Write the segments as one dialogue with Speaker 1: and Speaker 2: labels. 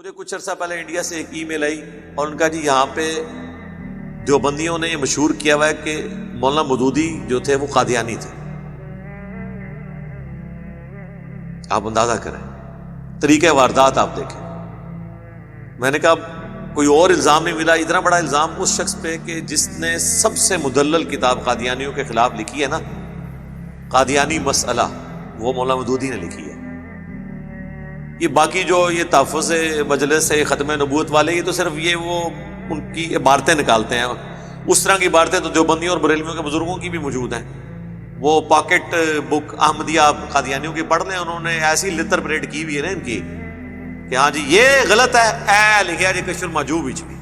Speaker 1: مجھے کچھ عرصہ پہلے انڈیا سے ایک ای میل آئی اور ان کا جی یہاں پہ دیوبندیوں نے یہ مشہور کیا ہوا ہے کہ مولانا مودودی جو تھے وہ قادیانی تھے. آپ اندازہ کریں طریقہ واردات آپ دیکھیں. میں نے کہا کوئی اور الزام نہیں ملا. اتنا بڑا الزام اس شخص پہ کہ جس نے سب سے مدلل کتاب قادیانیوں کے خلاف لکھی ہے نا، قادیانی مسئلہ، وہ مولانا مودودی نے لکھی ہے. یہ باقی جو یہ تحفظ مجلس ہے، ختم نبوت والے، یہ تو صرف یہ وہ ان کی عبارتیں نکالتے ہیں. اس طرح کی عبارتیں تو دیوبندیوں اور بریلویوں کے بزرگوں کی بھی موجود ہیں. وہ پاکٹ بک احمدیہ قادیانیوں کی پڑھ لیں، انہوں نے ایسی لتر پریڈ کی ہوئی ہے نا ان کی کہ ہاں جی یہ غلط ہے. اے لکھیا جی کشف المحجوب وچ بھی،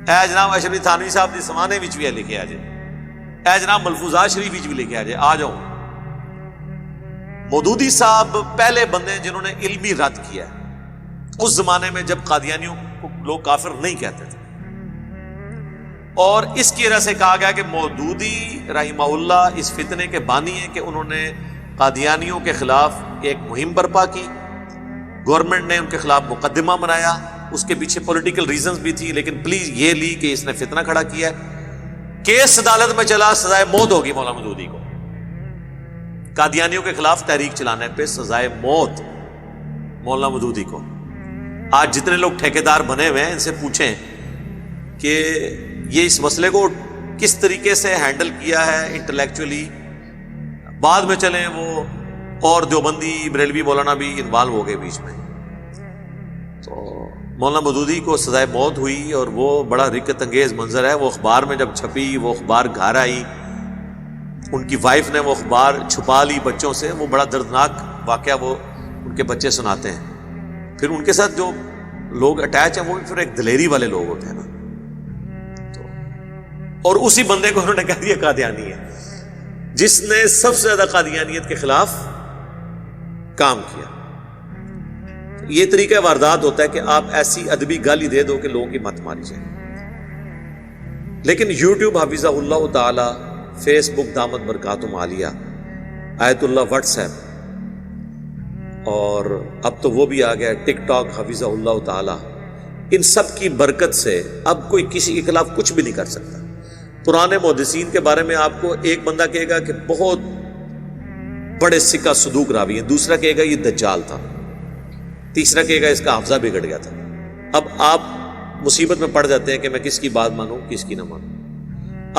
Speaker 1: اے جناب اشرفی تھانوی صاحب دی زمانے وچ بھی ہے لکھیا جی، اے جناب ملفوظات شریف وچ بھی لکھیا جی. آ جاؤ. مودودی صاحب پہلے بندے جنہوں نے علمی رد کیا ہے اس زمانے میں جب قادیانیوں کو لوگ کافر نہیں کہتے تھے. اور اس کی وجہ سے کہا گیا کہ مودودی رحمہ اللہ اس فتنے کے بانی ہیں کہ انہوں نے قادیانیوں کے خلاف ایک مہم برپا کی. گورنمنٹ نے ان کے خلاف مقدمہ بنایا، اس کے پیچھے پولیٹیکل ریزنز بھی تھی، لیکن پلیز یہ لی کہ اس نے فتنہ کھڑا کیا ہے. کیس عدالت میں چلا، سزائے موت ہوگی مولانا مودودی کو. قادیانیوں کے خلاف تحریک چلانے پہ سزائے موت مولانا مودودی کو. آج جتنے لوگ ٹھیکیدار بنے ہوئے ہیں ان سے پوچھیں کہ یہ اس مسئلے کو کس طریقے سے ہینڈل کیا ہے انٹلیکچولی. بعد میں چلیں وہ اور دیوبندی بریلوی مولانا بھی انوالو ہو گئے بیچ میں. تو مولانا مودودی کو سزائے موت ہوئی اور وہ بڑا رکت انگیز منظر ہے. وہ اخبار میں جب چھپی، وہ اخبار گھر آئی، ان کی وائف نے وہ اخبار چھپا لی بچوں سے. وہ بڑا دردناک واقعہ وہ ان کے بچے سناتے ہیں. پھر ان کے ساتھ جو لوگ اٹیچ ہیں وہ بھی پھر ایک دلیری والے لوگ ہوتے ہیں نا. اور اسی بندے کو انہوں نے کہہ دیا قادیانی ہے، جس نے سب سے زیادہ قادیانیت کے خلاف کام کیا. یہ طریقہ واردات ہوتا ہے کہ آپ ایسی ادبی گالی دے دو کہ لوگوں کی مت ماری جائے. لیکن یوٹیوب حفظہ اللہ تعالی، فیس بک دامت برکاتہم عالیہ، آیت اللہ واٹس ایپ، اور اب تو وہ بھی آ گیا ٹک ٹاک حفظہ اللہ تعالی. ان سب کی برکت سے اب کوئی کسی کے خلاف کچھ بھی نہیں کر سکتا. پرانے محدثین کے بارے میں آپ کو ایک بندہ کہے گا کہ بہت بڑے سکہ صدوق راوی ہیں، دوسرا کہے گا یہ دجال تھا، تیسرا کہے گا اس کا حافظہ بگڑ گیا تھا. اب آپ مصیبت میں پڑ جاتے ہیں کہ میں کس کی بات مانوں کس کی نہ مانوں.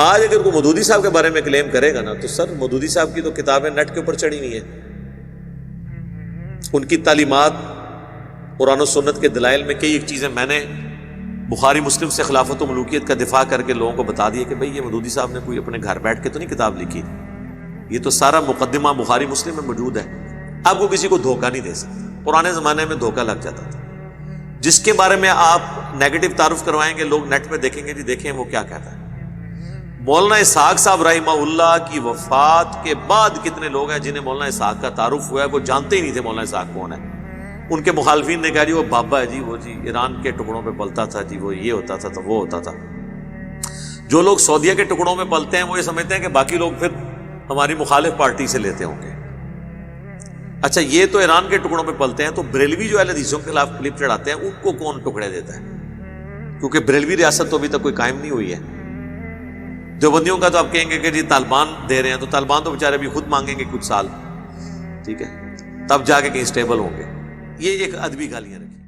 Speaker 1: آج اگر کوئی مودودی صاحب کے بارے میں کلیم کرے گا نا تو سر مودودی صاحب کی تو کتابیں نیٹ کے اوپر چڑھی ہوئی ہیں. ان کی تعلیمات قرآن و سنت کے دلائل میں کئی ایک چیزیں میں نے بخاری مسلم سے خلافت و ملوکیت کا دفاع کر کے لوگوں کو بتا دیا کہ بھئی یہ مودودی صاحب نے کوئی اپنے گھر بیٹھ کے تو نہیں کتاب لکھی، یہ تو سارا مقدمہ بخاری مسلم میں موجود ہے. آپ کو کسی کو دھوکہ نہیں دے سکتے. پرانے زمانے میں دھوکہ لگ جاتا تھا. جس کے بارے میں آپ نیگیٹو تعارف کروائیں گے لوگ نیٹ پہ دیکھیں گے جی دیکھیں وہ کیا کہتا ہے. مولانا اسحاق صاحب رحمہ اللہ کی وفات کے بعد کتنے لوگ ہیں جنہیں مولانا اسحاق کا تعارف ہوا ہے، وہ جانتے ہی نہیں تھے مولانا اسحاق کون ہے. ان کے مخالفین نے کہا جی وہ بابا ہے جی، وہ جی ایران کے ٹکڑوں پہ پلتا تھا جی، وہ یہ ہوتا تھا تو وہ ہوتا تھا. جو لوگ سعودیہ کے ٹکڑوں میں پلتے ہیں وہ یہ سمجھتے ہیں کہ باقی لوگ پھر ہماری مخالف پارٹی سے لیتے ہوں گے. اچھا یہ تو ایران کے ٹکڑوں پہ پلتے ہیں، تو بریلوی جو اہل حدیثوں کے خلاف کلپ چڑھاتے ہیں ان کو کون ٹکڑے دیتا ہے؟ کیونکہ بریلوی ریاست تو ابھی تک کوئی قائم نہیں ہوئی ہے. دیوبندیوں کا تو آپ کہیں گے کہ جی طالبان دے رہے ہیں، تو طالبان تو بیچارے بھی خود مانگیں گے کچھ سال، ٹھیک ہے، تب جا کے کہیں اسٹیبل ہوں گے. یہ ایک ادبی گالیاں رکھی.